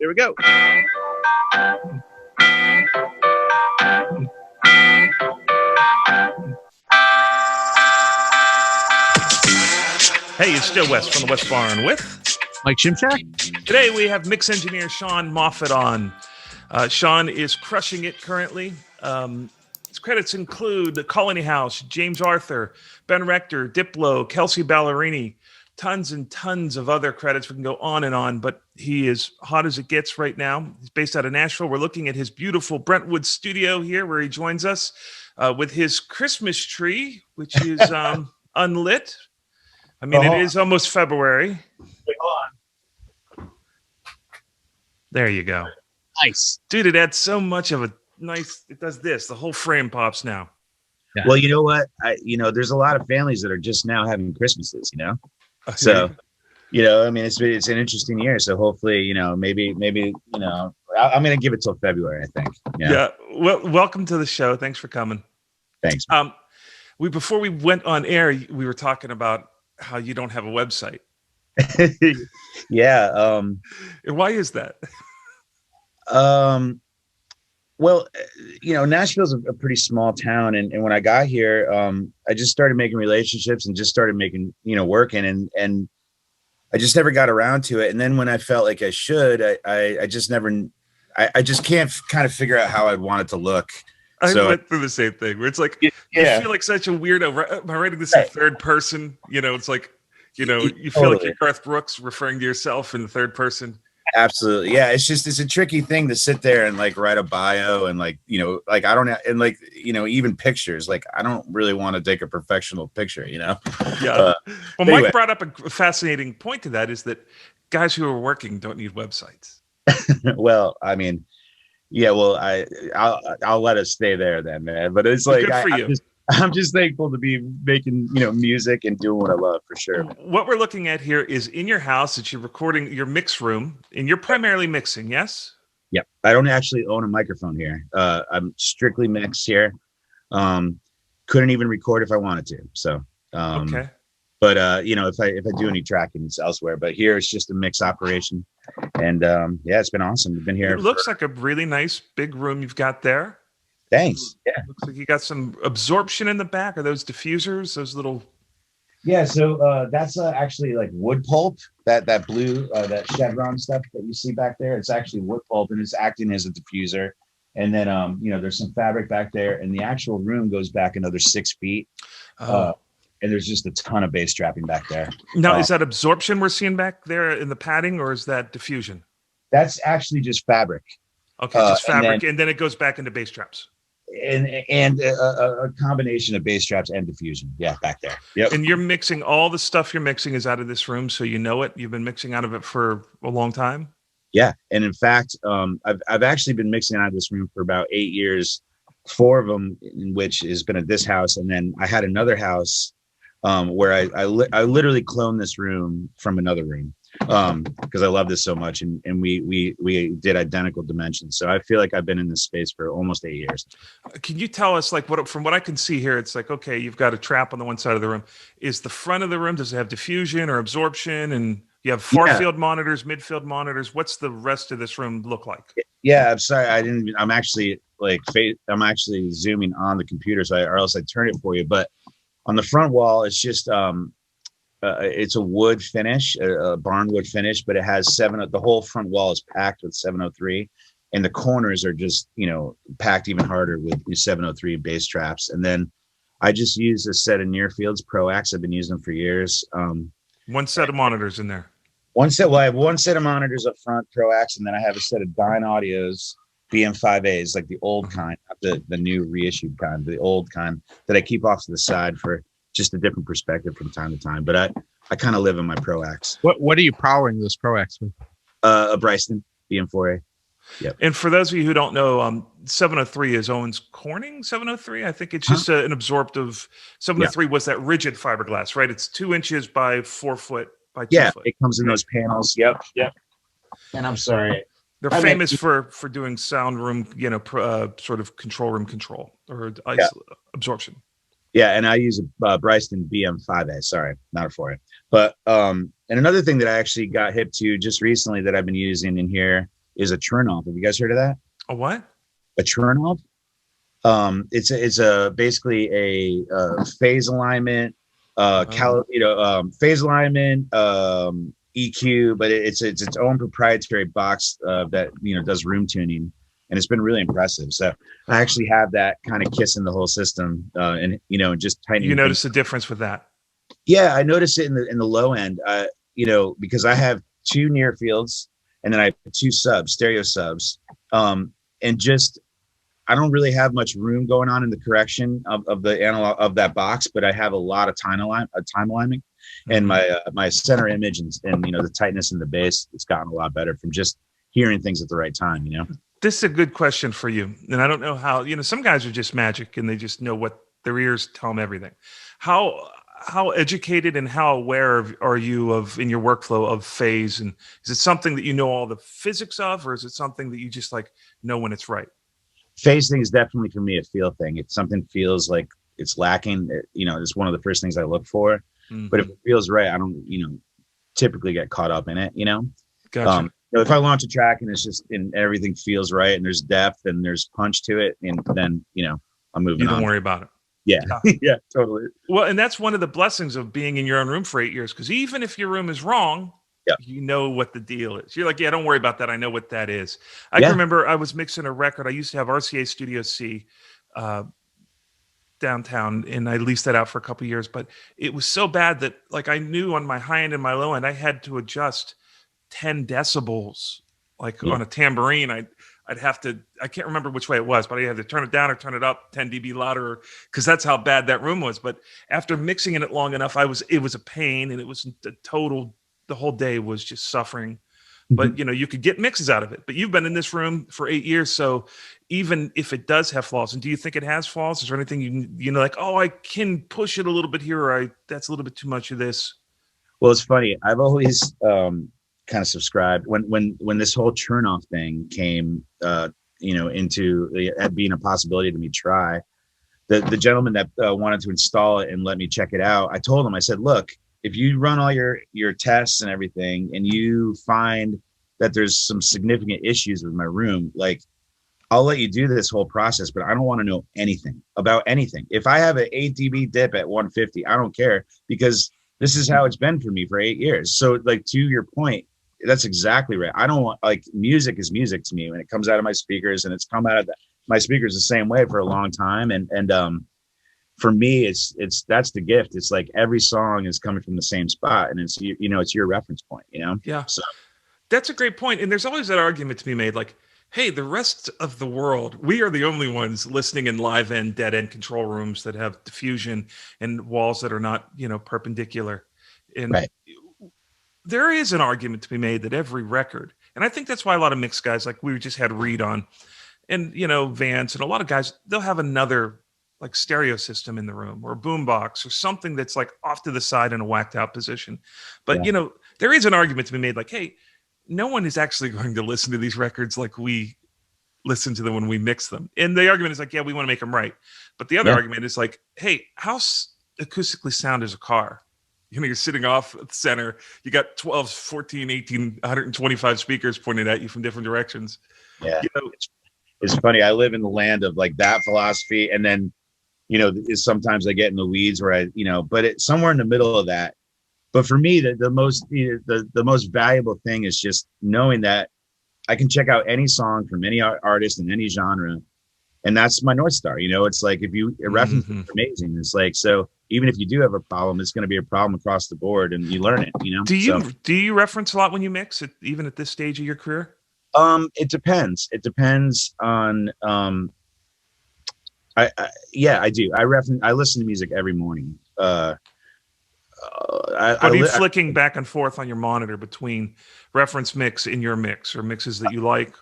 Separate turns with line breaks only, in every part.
Here we go. Hey, it's Joe West from the West Barn with
Mike Shimshack.
Today we have mix engineer Sean Moffitt on. Sean is crushing it currently. His credits include The Colony House, James Arthur, Ben Rector, Diplo, Kelsey Ballerini, tons and tons of other credits. We can go on, but he is hot as it gets right now. He's based out of Nashville. We're looking at his beautiful Brentwood studio here where he joins us with his Christmas tree, which is unlit. I mean, it is almost February. There you go.
Nice.
Dude, it adds so much of a nice, it does this. The whole frame pops now.
Yeah. Well, you know what? There's a lot of families that are just now having Christmases, So, I mean, it's an interesting year. So hopefully, maybe, I'm going to give it till February, I think.
Yeah. Well, welcome to the show. Thanks for coming.
Thanks.
Before we went on air, we were talking about how you don't have a website.
Yeah.
Why is that?
Well, Nashville's a pretty small town. And when I got here, I just started making relationships and just started making, working and I just never got around to it. And then when I felt like I should, I just can't kind of figure out how I'd want it to look.
I went through the same thing where it's like, I feel like such a weirdo. Am I writing this in third person? It's like, you feel like you're Garth Brooks referring to yourself in the third person.
Absolutely. Yeah. It's a tricky thing to sit there and like write a bio and I don't and even pictures, I don't really want to take a professional picture, Yeah.
Well,
anyway.
Mike brought up a fascinating point to that is that guys who are working don't need websites.
Well, I mean, yeah, well, I'll let us stay there then, man. But it's like,
good for you.
I'm just thankful to be making, music and doing what I love for sure.
What we're looking at here is in your house that you're recording your mix room and you're primarily mixing. Yes.
Yep. I don't actually own a microphone here. I'm strictly mixed here. Couldn't even record if I wanted to. So,
okay.
But, if I do any tracking, it's elsewhere, but here it's just a mix operation. And, it's been awesome. We've been here.
It looks like a really nice big room you've got there.
Thanks. Yeah.
Looks like you got some absorption in the back. Are those diffusers? Those little.
Yeah. So that's actually like wood pulp. That blue, that chevron stuff that you see back there. It's actually wood pulp, and it's acting as a diffuser. And then there's some fabric back there, and the actual room goes back another 6 feet. And there's just a ton of bass trapping back there.
Now, is that absorption we're seeing back there in the padding, or is that diffusion?
That's actually just fabric.
Okay, just fabric, and then it goes back into bass traps.
And a combination of bass traps and diffusion. Yeah, back there. Yep.
And you're mixing, all the stuff you're mixing is out of this room, so you know it. You've been mixing out of it for a long time.
Yeah, and in fact, I've actually been mixing out of this room for about 8 years. 4 of them, in which has been at this house, and then I had another house where I literally cloned this room from another room because I love this so much, and we did identical dimensions. So I feel like I've been in this space for almost 8 years.
Can you tell us, from what I can see here, it's like, okay, you've got a trap on the one side of the room. Is the front of the room, does it have diffusion or absorption? And you have far field monitors, midfield monitors. What's the rest of this room look like? Yeah,
I'm sorry, I'm actually zooming on the computer, or else I'd turn it for you. But on the front wall, it's just it's a wood finish, a barn wood finish, but it has the whole front wall is packed with 703, and the corners are just packed even harder with 703 bass traps. And then I just use a set of near fields Pro X. I've been using them for years.
One set of monitors in there.
I have one set of monitors up front, Pro X, and then I have a set of Dyne Audios BM5As, like the old kind, not the new reissued kind, the old kind that I keep off to the side for just a different perspective from time to time. But I kind of live in my Pro X.
What are you powering those Pro X with?
A Bryston BM4A. Yep.
And for those of you who don't know, 703 is Owens Corning 703. I think it's just an absorptive. 703 was that rigid fiberglass, right? It's 2 inches by 4 foot by 2 foot.
It comes in those panels. Yep. And I'm sorry.
They're famous for doing sound room, sort of control room control or absorption.
Yeah, and I use a Bryston BM5A. Sorry, not a 4A. But and another thing that I actually got hip to just recently that I've been using in here is a turn-off. Have you guys heard of that?
A what?
A turn-off? It's a basically a phase alignment, phase alignment, EQ, but it's its own proprietary box that does room tuning, and it's been really impressive. So I actually have that kind of kissing the whole system, and just tightening.
You notice the difference with that?
Yeah, I noticed it in the low end. Because I have 2 near fields and then I have 2 stereo subs, and just I don't really have much room going on in the correction of the analog of that box, but I have a lot of time alignment, and my center image and the tightness in the bass, it's gotten a lot better from just hearing things at the right time.
This is a good question for you, and I don't know how. Some guys are just magic and they just know what their ears tell them everything. How educated and how aware are you of in your workflow of phase, and is it something that you know all the physics of, or is it something that you just like know when it's right?
Phase thing is definitely for me a feel thing. If something feels like it's lacking, it's one of the first things I look for. Mm-hmm. But if it feels right, I don't, typically get caught up in it.
Gotcha.
If I launch a track and it's just and everything feels right and there's depth and there's punch to it, and then I'm moving on.
You don't worry about it.
Yeah. Yeah, totally.
Well, and that's one of the blessings of being in your own room for 8 years, because even if your room is wrong, you know what the deal is. You're like, yeah, don't worry about that. I know what that is. I can remember I was mixing a record. I used to have RCA Studio C downtown, and I leased that out for a couple of years. But it was so bad that like I knew on my high end and my low end, I had to adjust 10 decibels. Like on a tambourine, I'd have to, I can't remember which way it was, but I had to turn it down or turn it up 10 dB louder, because that's how bad that room was. But after mixing in it long enough, it was a pain, and it was the whole day was just suffering. But you could get mixes out of it. But you've been in this room for 8 years, so even if it does have flaws, and do you think it has flaws? Is there anything like, oh, I can push it a little bit here, or that's a little bit too much of this?
Well, it's funny. I've always kind of subscribed when this whole turn off thing came into being a possibility to me. Try the gentleman that wanted to install it and let me check it out. I told him, I said, look, if you run all your tests and everything and you find that there's some significant issues with my room, like I'll let you do this whole process, but I don't want to know anything about anything. If I have an 8 dB dip at 150, I don't care, because this is how it's been for me for 8 years. So like, to your point, that's exactly right. I don't want, like, music is music to me when it comes out of my speakers, and it's come out of my speakers the same way for a long time. And for me, it's that's the gift. It's like every song is coming from the same spot, and it's it's your reference point.
Yeah.
So
that's a great point. And there's always that argument to be made, like, hey, the rest of the world, we are the only ones listening in live end, dead end control rooms that have diffusion and walls that are not perpendicular. And
right.
There is an argument to be made that every record, and I think that's why a lot of mix guys, like we just had Reed on, and Vance, and a lot of guys, they'll have another like stereo system in the room, or a boombox, or something that's like off to the side in a whacked out position. But there is an argument to be made, like, hey, no one is actually going to listen to these records like we listen to them when we mix them. And the argument is like, yeah, we want to make them right. But the other argument is like, hey, how acoustically sound is a car? You're sitting off at the center. You got 12, 14, 18, 125 speakers pointed at you from different directions.
Yeah. It's funny. I live in the land of like that philosophy. And then, sometimes I get in the weeds where but it's somewhere in the middle of that. But for me, the most valuable thing is just knowing that I can check out any song from any artist in any genre, and that's my North Star. It's like, if you reference it's amazing. It's like, so even if you do have a problem, it's going to be a problem across the board, and you learn it.
Do you reference a lot when you mix, even at this stage of your career?
It depends. It depends on. I do. I listen to music every morning. But
are you flicking back and forth on your monitor between reference mix in your mix, or mixes that you like?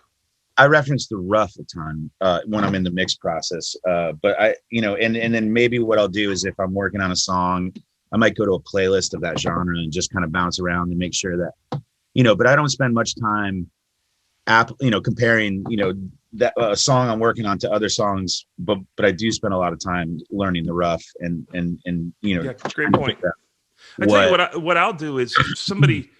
I reference the rough a ton when I'm in the mix process. But and then maybe what I'll do is, if I'm working on a song, I might go to a playlist of that genre and just kind of bounce around and make sure that, but I don't spend much time comparing, that a song I'm working on to other songs, but I do spend a lot of time learning the rough and
yeah, great point. I tell you what I'll do is, if somebody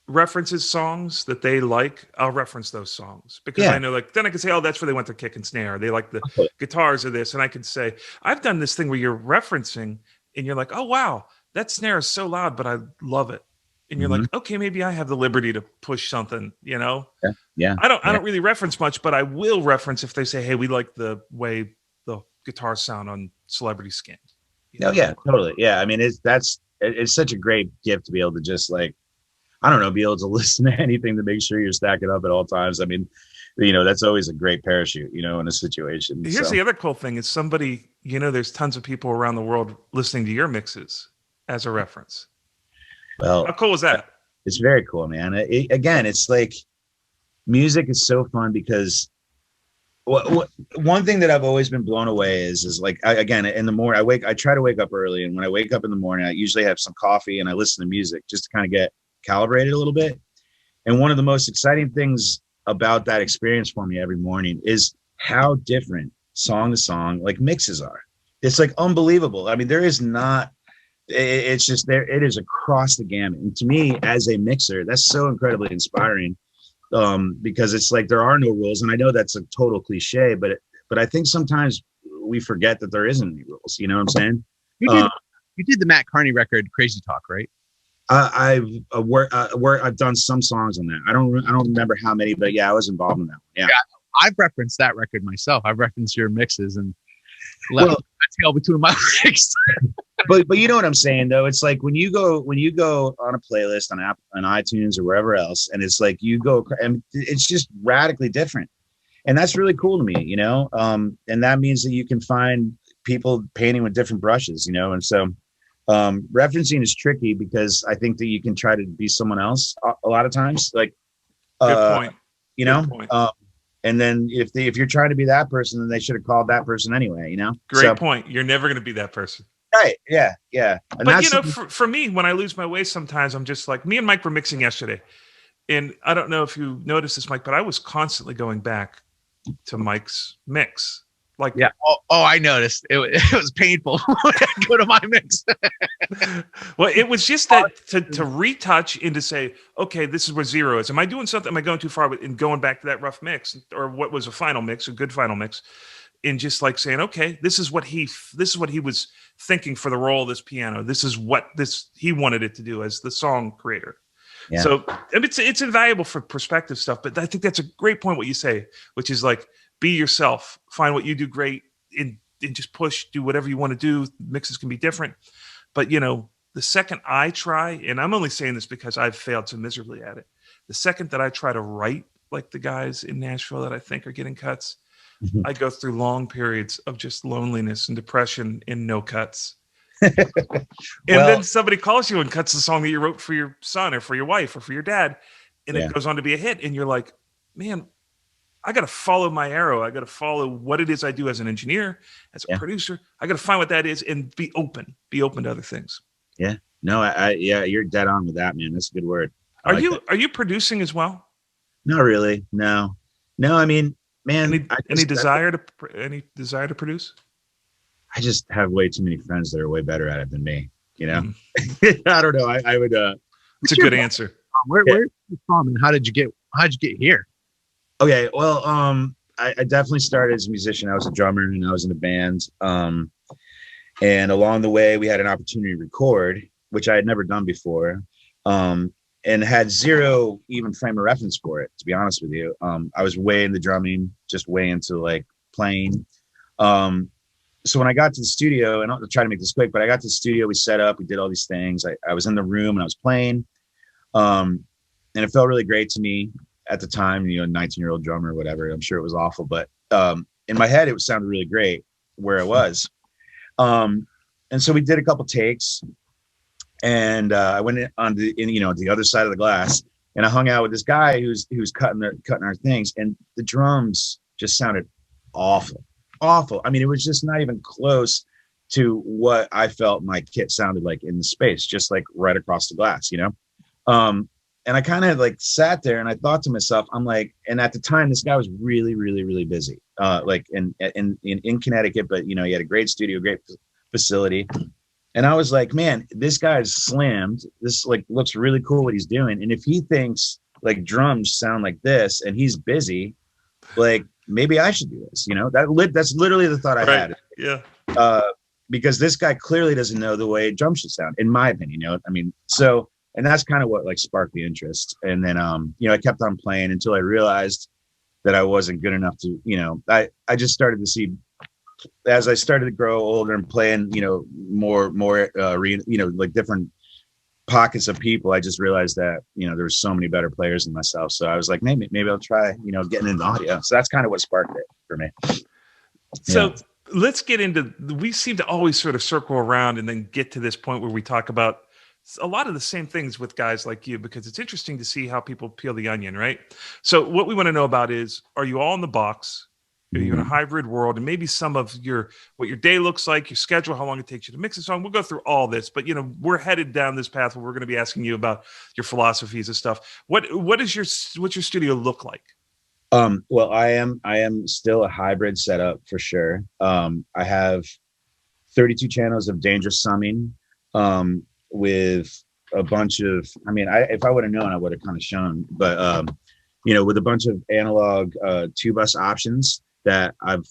references songs that they like, I'll reference those songs because
Yeah.
I know, like, then I can say, oh, that's where they went to kick and snare. They like the guitars of this. And I can say, I've done this thing where you're referencing and you're like, oh, wow, that snare is so loud, but I love it. And you're like, okay, maybe I have the liberty to push something, you know?
Yeah.
I don't really reference much, but I will reference if they say, hey, we like the way the guitar sound on Celebrity Skin.
No, yeah, totally. Yeah. I mean, it's such a great gift to be able to just like, I don't know, be able to listen to anything to make sure you're stacking up at all times. I mean, you know, that's always a great parachute, you know, in a situation.
Here's the other cool thing is somebody, you know, there's tons of people around the world listening to your mixes as a reference.
Well,
how cool is that?
It's very cool, man. Again, it's like music is so fun because one thing that I've always been blown away is like, again, in the morning, I try to wake up early. And when I wake up in the morning, I usually have some coffee and I listen to music just to kind of get calibrated a little bit. And one of the most exciting things about that experience for me every morning is how different song to song, like mixes are. It's like unbelievable. I mean, there is not, it's just there. It is across the gamut. And to me as a mixer, that's so incredibly inspiring. Because it's like there are no rules, and I know that's a total cliche, but I think sometimes we forget that there isn't any rules. You know what I'm saying?
You did the Matt Carney record, Crazy Talk, right?
I've done some songs on that. I don't remember how many, but yeah, I was involved in that one. Yeah.
I've referenced that record myself. I've referenced your mixes and left a tail between my legs.
But you know what I'm saying though. It's like when you go on a playlist on Apple, on iTunes or wherever else, and it's like you go and it's just radically different, and that's really cool to me, you know. And that means that you can find people painting with different brushes, you know. And so referencing is tricky because I think that you can try to be someone else a lot of times. Like,
good point.
You know. And then if you're trying to be that person, then they should have called that person anyway, you know.
Great point. You're never going to be that person.
Right. Yeah. Yeah. And
but you know, for me, when I lose my way, sometimes I'm just like, me and Mike were mixing yesterday. And I don't know if you noticed this, Mike, but I was constantly going back to Mike's mix. Like,
yeah. Oh, I noticed. It was painful when I go to my mix.
Well, it was just that to retouch and to say, okay, this is where zero is. Am I doing something? Am I going too far in going back to that rough mix or what was a final mix, a good final mix? And just like saying, okay, this is what he was thinking for the role of this piano. This is what he wanted it to do as the song creator. Yeah. So it's invaluable for perspective stuff. But I think that's a great point what you say, which is like, be yourself, find what you do great, and just push, do whatever you want to do. Mixes can be different. But you know, the second I try, and I'm only saying this because I've failed so miserably at it. The second that I try to write like the guys in Nashville that I think are getting cuts, I go through long periods of just loneliness and depression and no cuts. And then somebody calls you and cuts the song that you wrote for your son or for your wife or for your dad. And it goes on to be a hit. And you're like, man, I got to follow my arrow. I got to follow what it is I do as an engineer, as a producer. I got to find what that is and be open to other things. Yeah.
No, you're dead on with that, man. That's a good word.
Are you producing as well?
Not really. No, I mean, man,
any desire to produce?
I just have way too many friends that are way better at it than me. You know, I don't know. I would.
It's a good answer.
Where are you from, and how did you get here?
Okay, well, I definitely started as a musician. I was a drummer, and I was in a band. And along the way, we had an opportunity to record, which I had never done before. And had zero even frame of reference for it, to be honest with you. I was way into drumming, just way into like playing. So when I got to the studio, and I'll try to make this quick, but I got to the studio, we set up, we did all these things. I was in the room and I was playing. And it felt really great to me at the time, you know, 19-year-old drummer or whatever. I'm sure it was awful, but in my head, it sounded really great where it was. And so we did a couple takes. And I went on the other side of the glass, and I hung out with this guy who's cutting our things, and the drums just sounded awful. I mean, it was just not even close to what I felt my kit sounded like in the space, just like right across the glass, you know. And I kind of like sat there and I thought to myself, I'm like, and at the time this guy was really, really, really busy, like in Connecticut, but you know, he had a great studio, great facility. And I was like, man, this guy's slammed. This like looks really cool what he's doing. And if he thinks like drums sound like this and he's busy, like maybe I should do this, you know? That's literally the thought I had.
Yeah.
Because this guy clearly doesn't know the way drums should sound, in my opinion, you know? I mean, so, and that's kind of what like sparked the interest. And then, you know, I kept on playing until I realized that I wasn't good enough to, you know, I just started to see, as I started to grow older and playing, you know, more, you know, like different pockets of people, I just realized that, you know, there were so many better players than myself. So I was like, maybe I'll try, you know, getting into audio. So that's kind of what sparked it for me.
So let's get into, we seem to always sort of circle around and then get to this point where we talk about a lot of the same things with guys like you, because it's interesting to see how people peel the onion, right? So what we want to know about is, are you all in the box? Are you in a hybrid world? And maybe some of what your day looks like, your schedule, how long it takes you to mix a song. We'll go through all this, but you know, we're headed down this path where we're going to be asking you about your philosophies and stuff. What's your studio look like?
Well, I am still a hybrid setup for sure. I have 32 channels of dangerous summing, with a bunch of, I mean, if I would have known, I would have kind of shown, but, you know, with a bunch of analog, 2-bus options that I've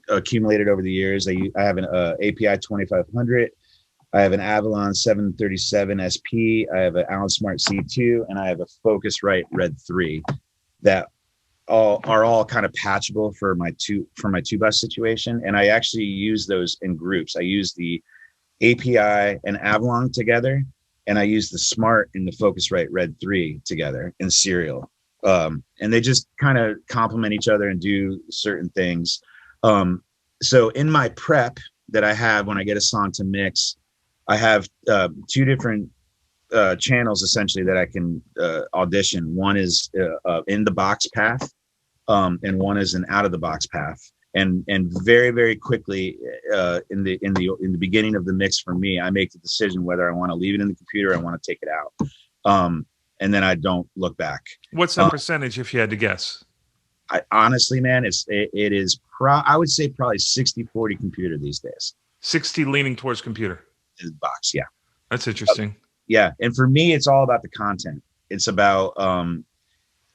accumulated over the years. I have an API 2500. I have an Avalon 737 SP. I have an Allen Smart C2, and I have a Focusrite Red 3 that are all kind of patchable for my 2-bus situation. And I actually use those in groups. I use the API and Avalon together, and I use the Smart and the Focusrite Red 3 together in serial. And they just kind of complement each other and do certain things. So in my prep that I have when I get a song to mix, I have 2 different channels essentially that I can audition. One is in the box path, and one is an out of the box path. And very, very quickly in the beginning of the mix for me, I make the decision whether I want to leave it in the computer or I want to take it out. And then I don't look back.
What's that percentage if you had to guess?
I honestly, man, it is I would say probably 60-40 computer these days.
60 leaning towards computer.
In the box, yeah.
That's interesting.
Yeah, and for me, it's all about the content. It's about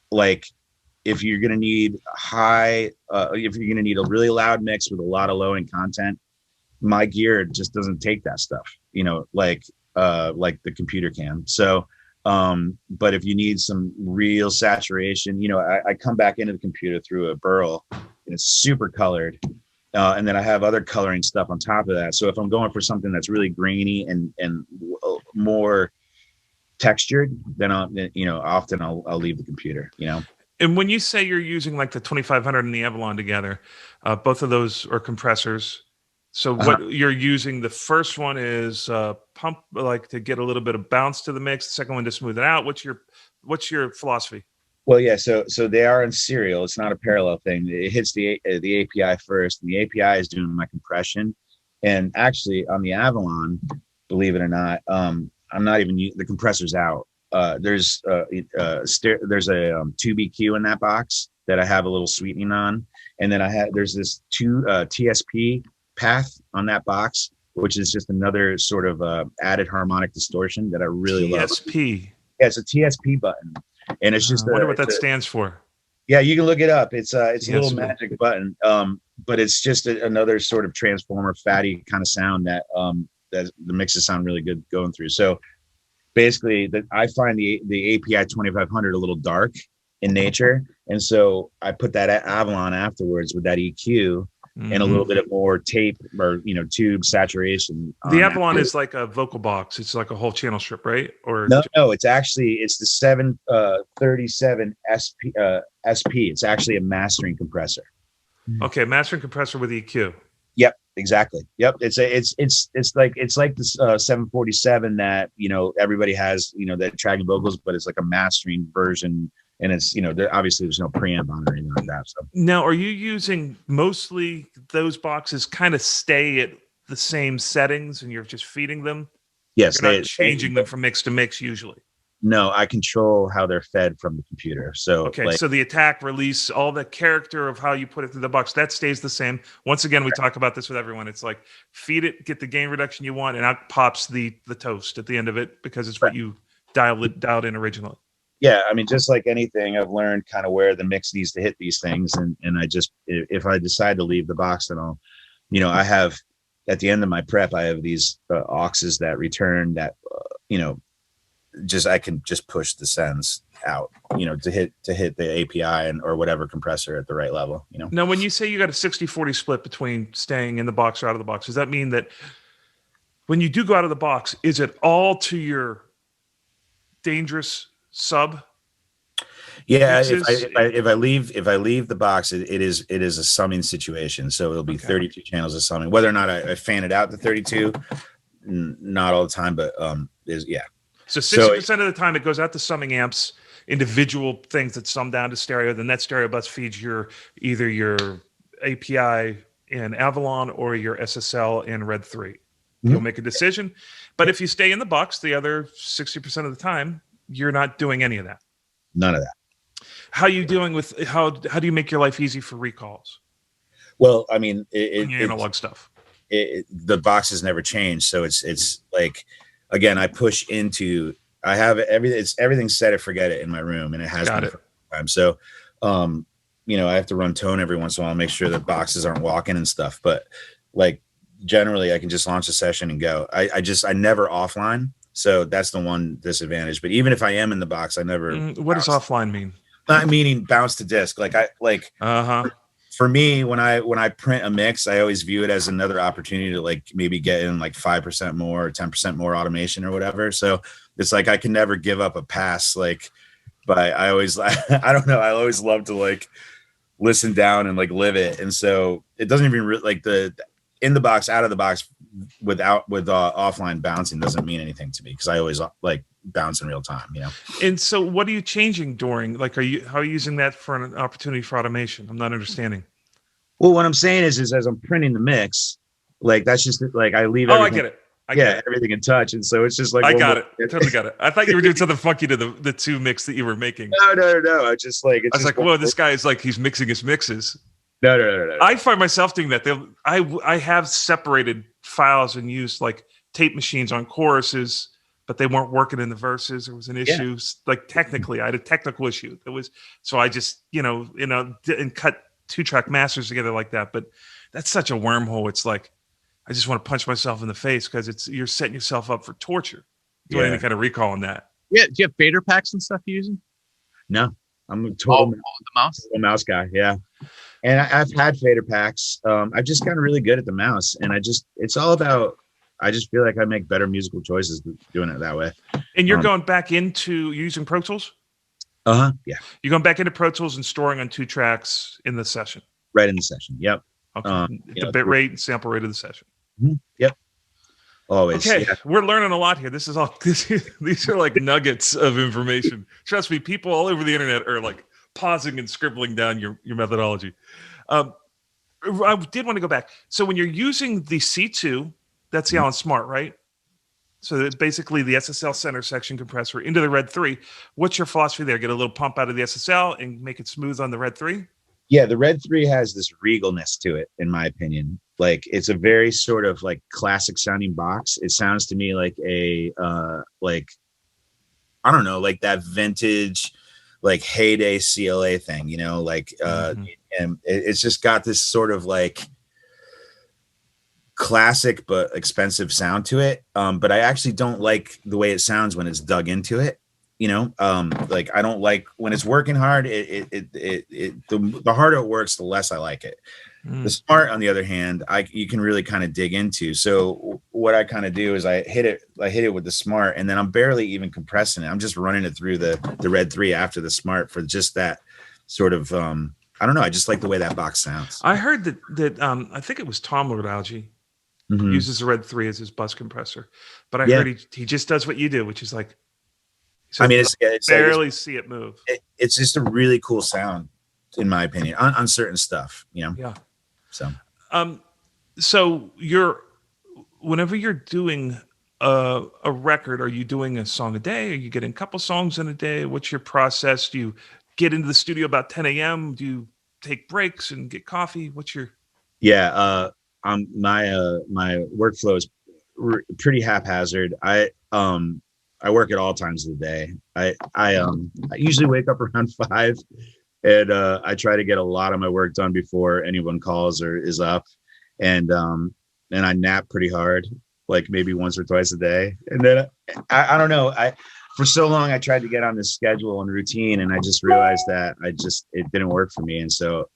like if you're gonna need if you're gonna need a really loud mix with a lot of low end content, my gear just doesn't take that stuff, you know, like the computer can. So. But if you need some real saturation, you know, I come back into the computer through a Burl and it's super colored. And then I have other coloring stuff on top of that. So if I'm going for something that's really grainy and more textured, then often I'll leave the computer, you know?
And when you say you're using like the 2500 and the Avalon together, both of those are compressors. So what you're using, the first one is pump, like to get a little bit of bounce to the mix. The second one to smooth it out. What's your philosophy?
Well, yeah. So they are in serial. It's not a parallel thing. It hits the API first, and the API is doing my compression. And actually, on the Avalon, believe it or not, I'm not even the compressor's out. There's a tube EQ in that box that I have a little sweetening on, and then there's this TSP path on that box, which is just another sort of added harmonic distortion that I really love.
TSP.
Yeah, it's a TSP button, and it's just.
I wonder what that stands for.
Yeah, you can look it up. It's a little magic button, but it's just another sort of transformer, fatty kind of sound that the mixes sound really good going through. So basically, I find the API 2500 a little dark in nature, and so I put that Avalon afterwards with that EQ. And a little bit of more tape or, you know, tube saturation.
The Avalon is like a vocal box. It's like a whole channel strip, right? Or
no, it's the 737 SP. It's actually a mastering compressor.
Okay, mastering compressor with EQ.
Yep, exactly. Yep, it's like this 747 that, you know, everybody has, you know, that tracking vocals, but it's like a mastering version. And it's, you know, obviously there's no preamp on or anything like that. So
now, are you using mostly those boxes kind of stay at the same settings and you're just feeding them?
Yes,
you're not changing them from mix to mix usually.
No, I control how they're fed from the computer. So
Okay,
like,
so the attack, release, all the character of how you put it through the box, that stays the same. Once again, we talk about this with everyone. It's like feed it, get the gain reduction you want, and out pops the toast at the end of it because it's what you dialed in originally.
yeah, I mean, just like anything, I've learned kind of where the mix needs to hit these things, and I just, if I decide to leave the box, then I'll, I have at the end of my prep, I have these auxes that return that, just I can just push the sends out, to hit the API or whatever compressor at the right level.
Now, when you say you got a 60-40 split between staying in the box or out of the box, does that mean that when you do go out of the box, is it all to your dangerous sub?
Yeah, if I leave the box, it is a summing situation. So it'll be 32 channels of summing. Whether or not I fan it out to 32, not all the time, but yeah.
So 60% of the time it goes out to summing amps, individual things that sum down to stereo. Then that stereo bus feeds either your API in Avalon or your SSL in Red 3. Mm-hmm. You'll make a decision. But if you stay in the box, the other 60% of the time, you're not doing any of that.
None of that.
How are you doing with how do you make your life easy for recalls?
Well, I mean,
analog stuff.
The box has never changed, so it's like, again, I push into. I have everything. It's everything set it, forget it in my room, and it has been for a time. So, I have to run tone every once in a while, make sure that boxes aren't walking and stuff. But like generally, I can just launch a session and go. I never offline, so that's the one disadvantage. But even if I am in the box, I never.
What does offline mean?
Not meaning bounce to disk. For me, when I print a mix, I always view it as another opportunity to like maybe get in like 5% more or 10% more automation or whatever. So it's like I can never give up a pass. Like, but I always I don't know. I always love to like listen down and like live it. And so it doesn't even like the in the box, out of the box with offline bouncing doesn't mean anything to me because I always like bounce in real time,
And so what are you changing during, like, how are you using that for an opportunity for automation? I'm not understanding.
Well, what I'm saying is as I'm printing the mix, like, that's just like, I leave.
I get it. I get it.
Everything in touch. And so it's just like,
I got it. Totally got it. I thought you were doing something funky to the two mix that you were making.
No. I just like,
I was like, whoa, this guy is like, he's mixing his mixes.
No.
I find myself doing that. I have separated files and used like tape machines on choruses, but they weren't working in the verses. There was an issue. Like technically, I had a technical issue. So I just, and cut 2-track masters together like that. But that's such a wormhole. It's like, I just want to punch myself in the face because you're setting yourself up for torture doing any kind of recall on that.
Yeah. Do you have fader packs and stuff you're using?
No, I'm a total mouse guy. Yeah. And I've had fader packs. I've just gotten really good at the mouse, and it's all about. I just feel like I make better musical choices doing it that way.
And you're going back into using Pro Tools?
Yeah.
You're going back into Pro Tools and storing on 2 tracks in the session?
Right in the session. Yep.
Okay. The bit rate and sample rate of the session.
Mm-hmm. Yep. Always.
Okay.
Yeah.
We're learning a lot here. These are like nuggets of information. Trust me, people all over the internet are like pausing and scribbling down your methodology. I did want to go back. So when you're using the C2, that's the Allen Smart, right? So it's basically the SSL center section compressor into the Red 3. What's your philosophy there? Get a little pump out of the SSL and make it smooth on the Red 3?
Yeah, the Red 3 has this regalness to it, in my opinion. Like, it's a very sort of like classic sounding box. It sounds to me like like, I don't know, like that vintage, like heyday CLA thing, and it's just got this sort of like classic but expensive sound to it. But I actually don't like the way it sounds when it's dug into it. Like, I don't like when it's working hard. The harder it works, the less I like it. The Smart, on the other hand, you can really kind of dig into. So what I kind of do is I hit it with the Smart, and then I'm barely even compressing it. I'm just running it through the Red 3 after the Smart for just that sort of I don't know. I just like the way that box sounds.
I heard that I think it was Tom Lordalgi uses the Red 3 as his bus compressor, but I heard he just does what you do, which is like,
I mean, it's
barely see it move.
It's just a really cool sound, in my opinion, on certain stuff,
Yeah.
So,
so whenever you're doing a record, are you doing a song a day? Are you getting a couple songs in a day? What's your process? Do you get into the studio about 10 a.m.? Do you take breaks and get coffee? What's your...
Yeah, my workflow is pretty haphazard. I work at all times of the day. I usually wake up around 5, and I try to get a lot of my work done before anyone calls or is up, and I nap pretty hard, like maybe once or twice a day. And then I don't know. For so long I tried to get on this schedule and routine, and I just realized that it didn't work for me. And so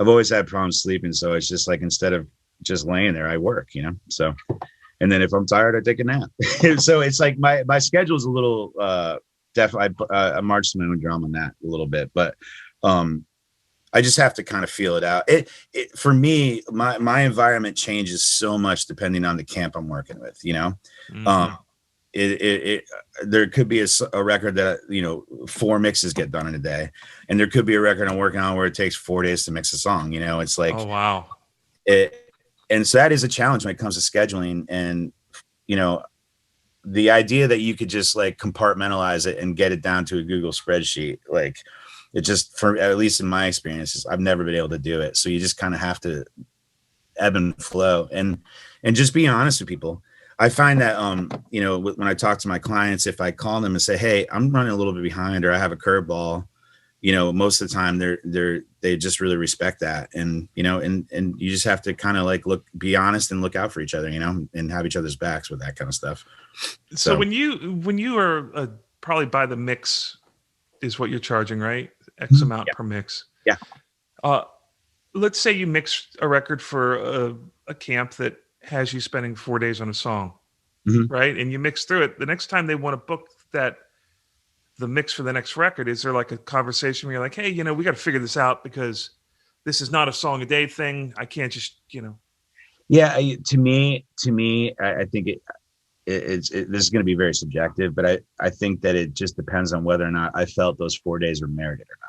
I've always had problems sleeping. So it's just like, instead of just laying there, I work, so, and then if I'm tired, I take a nap. So it's like my schedule is a little, definitely, I marched my own drum on that a little bit, but I just have to kind of feel it out. For me, my environment changes so much depending on the camp I'm working with, Mm-hmm. There could be a record that 4 mixes get done in a day, and there could be a record I'm working on where it takes 4 days to mix a song. It's like,
oh wow,
and so that is a challenge when it comes to scheduling. And the idea that you could just like compartmentalize it and get it down to a Google spreadsheet, like, it just, for at least in my experiences, I've never been able to do it. So you just kind of have to ebb and flow and just be honest with people. I find that, when I talk to my clients, if I call them and say, hey, I'm running a little bit behind, or I have a curveball, most of the time they just really respect that. And, and you just have to kind of like be honest and look out for each other, and have each other's backs with that kind of stuff.
So when you are probably by the mix is what you're charging, right? X amount per mix.
Yeah.
Let's say you mix a record for a camp that has you spending 4 days on a song,
mm-hmm.
right? And you mix through it. The next time they want to book the mix for the next record, is there like a conversation where you're like, hey, we got to figure this out because this is not a song a day thing. I can't just,
Yeah. To me, I think this is going to be very subjective, but I think that it just depends on whether or not I felt those 4 days were merited or not.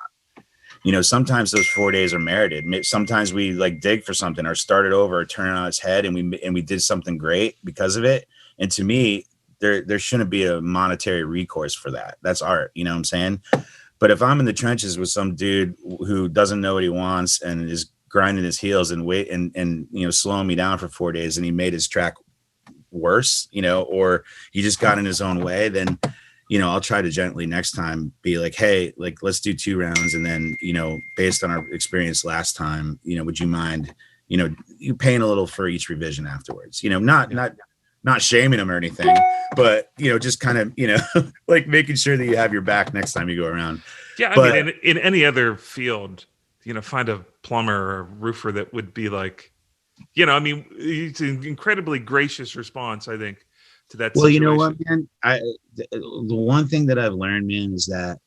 Sometimes those 4 days are merited. Sometimes we like dig for something or start it over or turn it on its head, and we did something great because of it. And to me, there shouldn't be a monetary recourse for that. That's art. You know what I'm saying? But if I'm in the trenches with some dude who doesn't know what he wants and is grinding his heels and slowing me down for 4 days, and he made his track worse, or he just got in his own way, then I'll try to gently next time be like, hey, like, let's do 2 rounds, and then based on our experience last time, would you mind you paying a little for each revision afterwards, not shaming them or anything, but just kind of like making sure that you have your back next time you go around.
Yeah. I mean, in any other field, find a plumber or a roofer that would be like, it's an incredibly gracious response, I think, to that situation.
Well, you know what, man? The one thing that I've learned, man, is that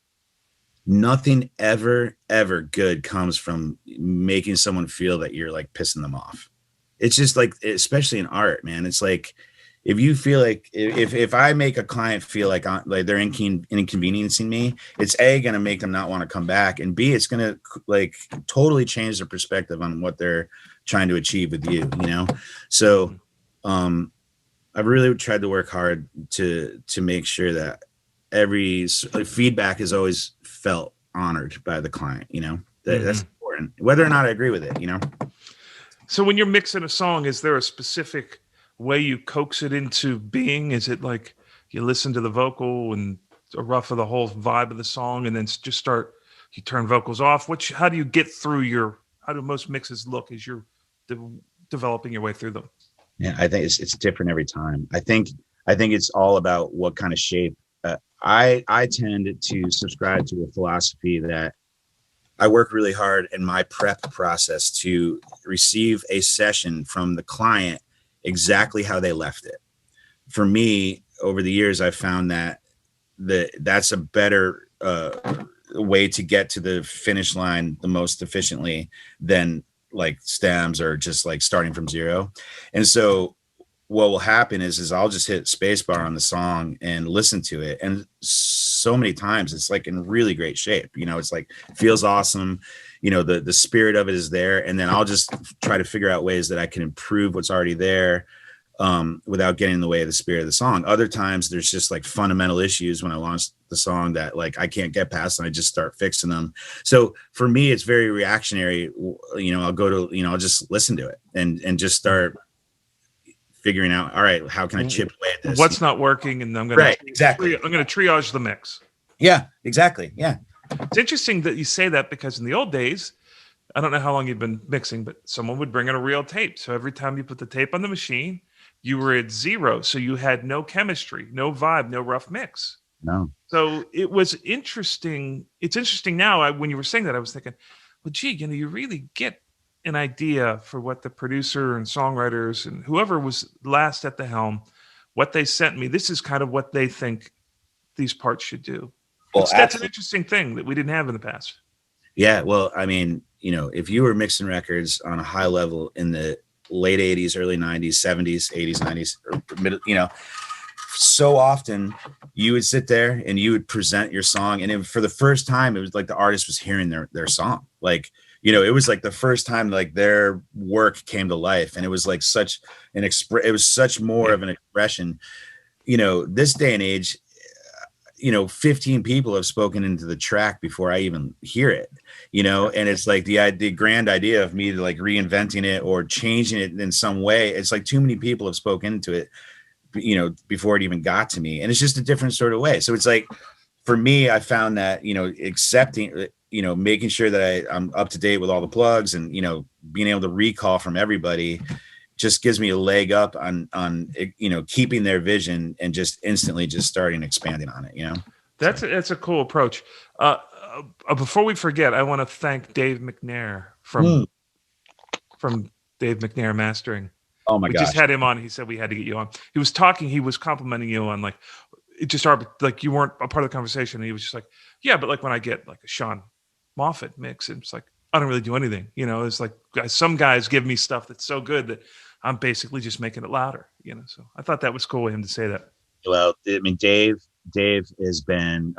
nothing ever good comes from making someone feel that you're like pissing them off. It's just like, especially in art, man. It's like, if you feel like if I make a client feel like they're inconveniencing me, it's A, going to make them not want to come back, and B, it's going to like totally change their perspective on what they're trying to achieve with you, So, I've really tried to work hard to make sure that every feedback is always felt honored by the client. That's important, whether or not I agree with it.
So when you're mixing a song, is there a specific way you coax it into being? Is it like you listen to the vocal and a rough of the whole vibe of the song, and then just you turn vocals off? How do you get through how do most mixes look as you're developing your way through them?
Yeah, I think it's different every time. I think it's all about what kind of shape. I tend to subscribe to a philosophy that I work really hard in my prep process to receive a session from the client exactly how they left it. For me, over the years, I've found that that's a better way to get to the finish line the most efficiently than like stems or just like starting from zero. And so what will happen is I'll just hit spacebar on the song and listen to it. And so many times it's like in really great shape, it's like, feels awesome. The spirit of it is there. And then I'll just try to figure out ways that I can improve what's already there. without getting in the way of the spirit of the song. Other times there's just like fundamental issues when I launch the song that like I can't get past, and I just start fixing them. So for me, it's very reactionary. I'll go to, I'll just listen to it and just start figuring out, all right, how can I chip away at this?
What's not working, and I'm going
right, exactly.
I'm going to triage the mix.
Yeah, exactly. Yeah.
It's interesting that you say that, because in the old days, I don't know how long you've been mixing, but someone would bring in a real tape. So every time you put the tape on the machine, you were at 0. So you had no chemistry, no vibe, no rough mix.
No.
So it was interesting. It's interesting now. When you were saying that, I was thinking, well, gee, you really get an idea for what the producer and songwriters and whoever was last at the helm, what they sent me. This is kind of what they think these parts should do. Well, that's an interesting thing that we didn't have in the past.
Yeah. Well, I mean, if you were mixing records on a high level in the late 80s, early 90s, 70s, 80s, 90s, or middle, so often you would sit there and you would present your song. And for the first time, it was like the artist was hearing their song. Like, it was like the first time like their work came to life. And it was like such it was such more of an expression. This day and age, 15 people have spoken into the track before I even hear it, and it's like the grand idea of me like reinventing it or changing it in some way. It's like too many people have spoken into it, before it even got to me. And it's just a different sort of way. So it's like, for me, I found that, accepting, making sure that I'm up to date with all the plugs and, being able to recall from everybody just gives me a leg up on keeping their vision and just instantly just starting expanding on it.
That's a cool approach. Before we forget, I want to thank Dave Mcnair from Dave Mcnair Mastering.
Oh my gosh.
We just had him on. He said we had to get you on. He was complimenting you on like, it just like you weren't a part of the conversation. And he was just like, yeah, but like when I get like a Sean Moffitt mix, it's like, I don't really do anything. It's like some guys give me stuff that's so good that I'm basically just making it louder, So I thought that was cool of him to say that.
Well, I mean, Dave has been,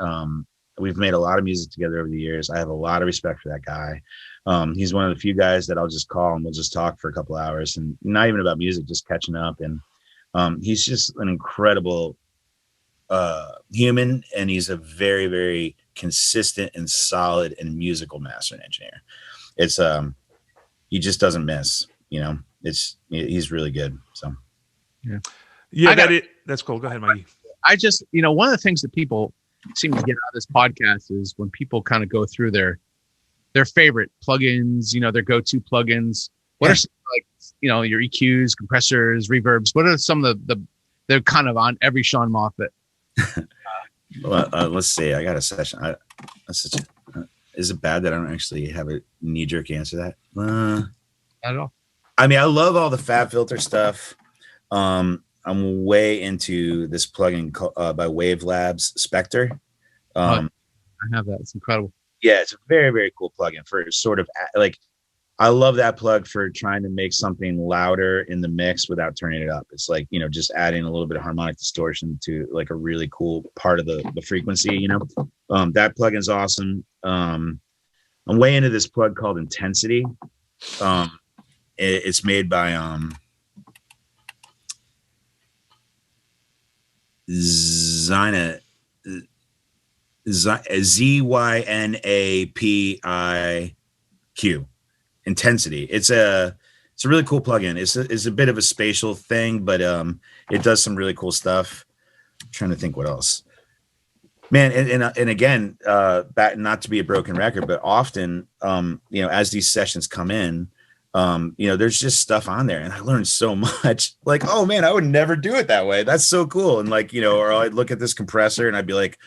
we've made a lot of music together over the years. I have a lot of respect for that guy. He's one of the few guys that I'll just call and we'll just talk for a couple hours, and not even about music, just catching up. And he's just an incredible human, and he's a very, very consistent and solid and musical mastering engineer. It's he just doesn't miss. He's really good. So
yeah, that's cool. Go ahead, Mikey.
I just one of the things that people seem to get out of this podcast is when people kind of go through their favorite plugins, their go-to plugins. What are some, like, your EQs, compressors, reverbs? What are some of they're kind of on every Sean Moffitt?
Well, let's see. I got a session. Is it bad that I don't actually have a knee-jerk answer to that?
Not at all.
I mean, I love all the Fab Filter stuff. I'm way into this plugin by Wave Labs, Spectre.
I have that. It's incredible.
Yeah, it's a very, very cool plugin for sort of like, I love that plug for trying to make something louder in the mix without turning it up. It's like, just adding a little bit of harmonic distortion to like a really cool part of the frequency, that plugin is awesome. I'm way into this plug called Intensity. It's made by Zynapiq. Intensity. It's a really cool plugin. It's a bit of a spatial thing, but it does some really cool stuff. I'm trying to think what else. Man, and again, not to be a broken record, but often, as these sessions come in, there's just stuff on there, and I learned so much. Like, oh man, I would never do it that way. That's so cool. And like, or I'd look at this compressor and I'd be like,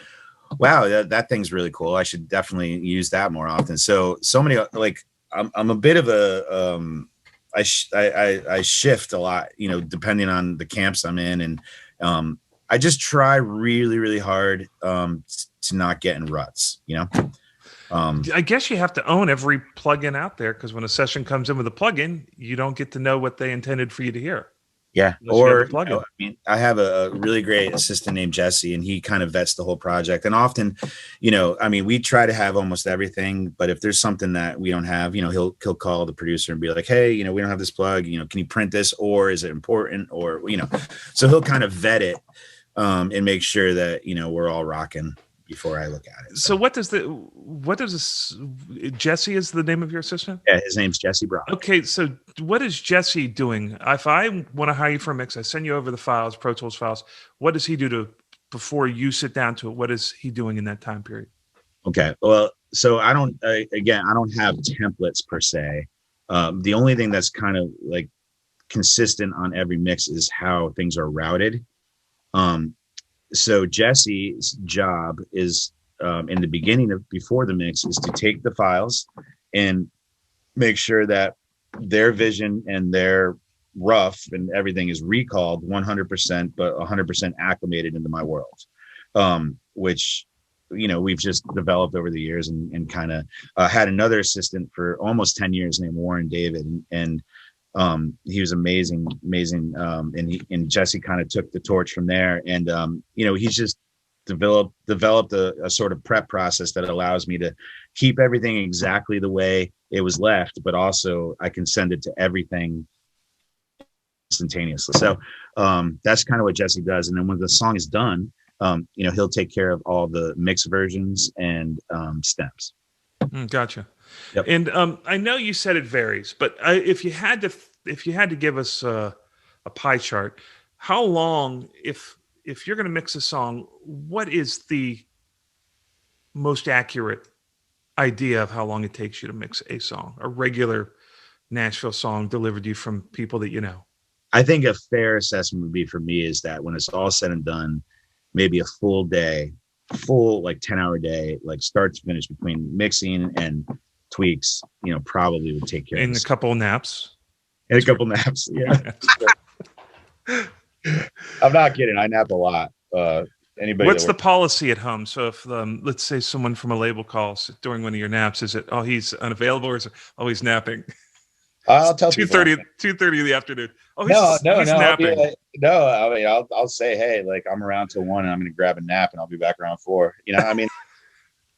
wow, that thing's really cool. I should definitely use that more often. So many, like, I'm a bit of a I shift a lot, depending on the camps I'm in, and I just try really, really hard to not get in ruts,
I guess you have to own every plugin out there, because when a session comes in with a plugin, you don't get to know what they intended for you to hear.
Yeah.
Unless you have
Or,
the plugin.
I mean, I have a really great assistant named Jesse, and he kind of vets the whole project. And often, I mean, we try to have almost everything, but if there's something that we don't have, he'll call the producer and be like, hey, we don't have this plug, can you print this, or is it important? Or, so he'll kind of vet it and make sure that, we're all rocking before I look at it.
So what does this, Jesse is the name of your assistant?
Yeah, his name's Jesse Brock.
Okay, so what is Jesse doing? If I want to hire you for a mix, I send you over the files, Pro Tools files. What does he do before you sit down to it? What is he doing in that time period?
Okay, well, so I don't have templates per se. The only thing that's kind of like consistent on every mix is how things are routed. So Jesse's job is in the beginning before the mix is to take the files and make sure that their vision and their rough and everything is recalled 100%, but 100% acclimated into my world, which, we've just developed over the years and kind of had another assistant for almost 10 years named Warren David. And he was amazing. And Jesse kind of took the torch from there. And, he's just developed a sort of prep process that allows me to keep everything exactly the way it was left, but also I can send it to everything instantaneously. So that's kind of what Jesse does. And then when the song is done, he'll take care of all the mix versions and stems.
Gotcha.
Yep.
And I know you said it varies, but if you had to give us a pie chart, how long, if you're going to mix a song, what is the most accurate idea of how long it takes you to mix a song, a regular Nashville song delivered to you from people that you know?
I think a fair assessment would be for me is that when it's all said and done, maybe a full 10-hour day, like start to finish between mixing and tweaks, probably would take care of
a couple of naps.
And a couple naps. Yeah. I'm not kidding. I nap a lot.
What's the policy at home? So if let's say someone from a label calls during one of your naps, is it, he's unavailable, or is it, he's napping?
I'll tell
2:30 in the afternoon.
No,
napping.
I mean, I'll say, hey, like I'm around till 1 and I'm going to grab a nap and I'll be back around 4. I mean,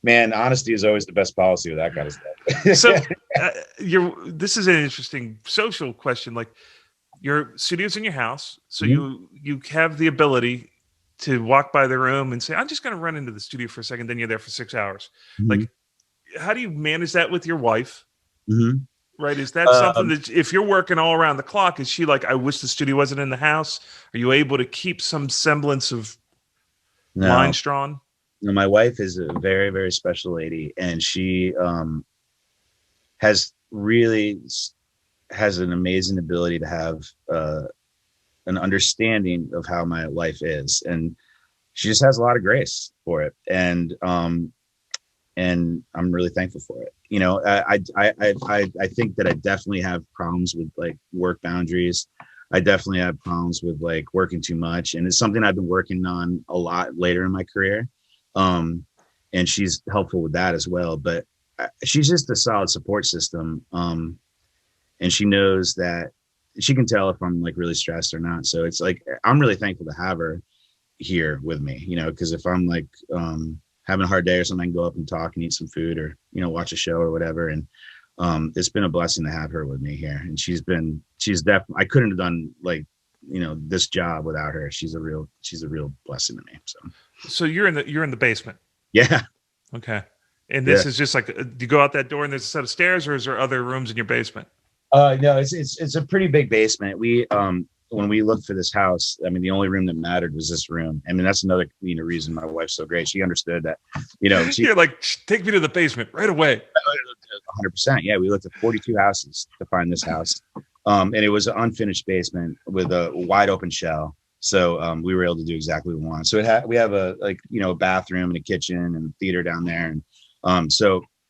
man, honesty is always the best policy with that kind of stuff.
So this is an interesting social question. Like your studio's in your house. So you have the ability to walk by the room and say, I'm just going to run into the studio for a second. Then you're there for 6 hours.
Mm-hmm.
Like, how do you manage that with your wife?
Mm-hmm.
Right. Is that something that if you're working all around the clock, is she like, I wish the studio wasn't in the house? Are you able to keep some semblance of lines drawn?
No, my wife is a very, very special lady. And she has an amazing ability to have an understanding of how my life is. And she just has a lot of grace for it. And I'm really thankful for it. I think that I definitely have problems with like work boundaries. I definitely have problems with like working too much. And it's something I've been working on a lot later in my career. And she's helpful with that as well. But she's just a solid support system. And she knows that she can tell if I'm like really stressed or not. So it's like, I'm really thankful to have her here with me, because if I'm like, having a hard day or something, I can go up and talk and eat some food or, watch a show or whatever. And it's been a blessing to have her with me here. And she's definitely, I couldn't have done like, this job without her. She's a real blessing to me.
So you're in the basement.
Yeah.
Okay. And this is just like, do you go out that door and there's a set of stairs, or is there other rooms in your basement?
No, it's a pretty big basement. We, when we looked for this house, I mean, the only room that mattered was this room. I mean, that's another, reason my wife's so great. She understood that,
you're like, take me to the basement right away.
100%. Yeah. We looked at 42 houses to find this house. And it was an unfinished basement with a wide open shell. So, we were able to do exactly what we wanted. So we have a bathroom and a kitchen and a theater down there. And,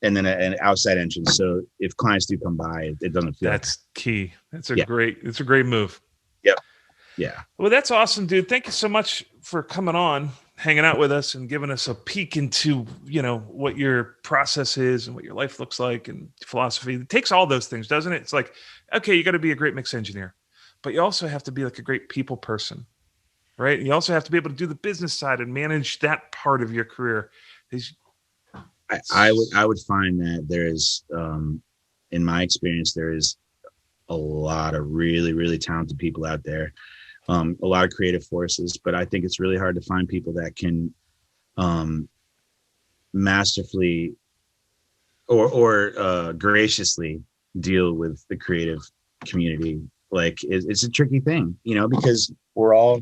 and then an outside entrance. So if clients do come by, it doesn't feel
that's key. It's a great move.
Yep. Yeah.
Well, that's awesome, dude. Thank you so much for coming on, hanging out with us and giving us a peek into, what your process is and what your life looks like and philosophy. It takes all those things, doesn't it? It's like, okay, you got to be a great mix engineer, but you also have to be like a great people person, right? And you also have to be able to do the business side and manage that part of your career.
I would find that there is, in my experience, there is a lot of really, really talented people out there, a lot of creative forces, but I think it's really hard to find people that can masterfully or graciously deal with the creative community. Like it's a tricky thing, you know, because we're all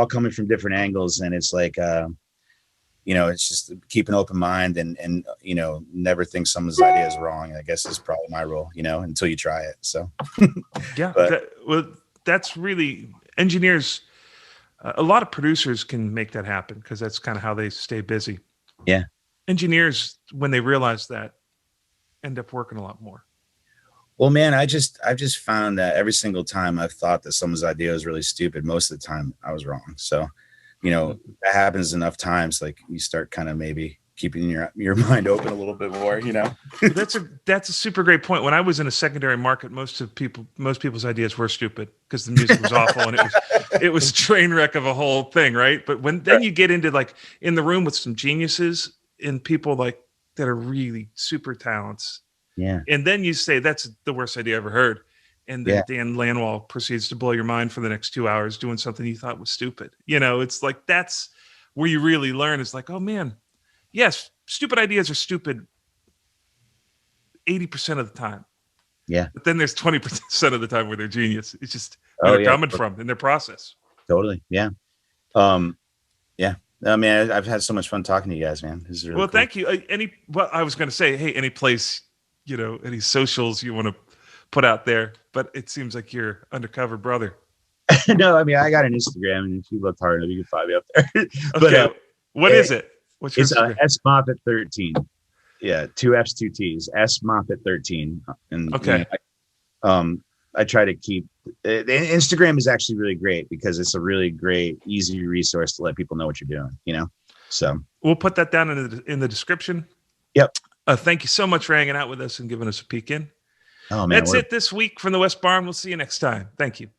coming from different angles, and it's like, you know, it's just keep an open mind and, you know, never think someone's idea is wrong. I guess is probably my rule, you know, until you try it. So,
yeah,
but,
that's really engineers. A lot of producers can make that happen because that's kind of how they stay busy.
Yeah.
Engineers, when they realize that, end up working a lot more.
Well, man, I've just found that every single time I've thought that someone's idea was really stupid, most of the time I was wrong. So, you know, that happens enough times, like you start kind of maybe keeping your mind open a little bit more, you know.
That's a super great point. When I was in a secondary market, most people's ideas were stupid because the music was awful and it was a train wreck of a whole thing, right? But then you get into like in the room with some geniuses and people like that are really super talents.
Yeah.
And then you say that's the worst idea I ever heard. And then Dan Lanwall proceeds to blow your mind for the next 2 hours doing something you thought was stupid. You know, it's like that's where you really learn. It's like, oh man, yes, stupid ideas are stupid 80% of the time.
Yeah.
But then there's 20% of the time where they're genius. It's just where they're coming from in their process.
Totally. Yeah. Yeah. I mean, I've had so much fun talking to you guys, man. This is really cool.
Thank you. I was going to say, hey, any place, you know, any socials you want to put out there, but it seems like you're undercover brother.
No, I mean, I got an Instagram, and if you look hard enough, you can find me up there. But
okay. What is it? What's your
Instagram? S Moffitt 13. Yeah, 2 F's, 2 T's. S Moffitt 13. And
okay.
You know, I try to keep the Instagram is actually really great because it's a really great, easy resource to let people know what you're doing, you know? So
we'll put that down in the description.
Yep.
Thank you so much for hanging out with us and giving us a peek in.
Oh man.
That's it this week from the West Barn. We'll see you next time. Thank you.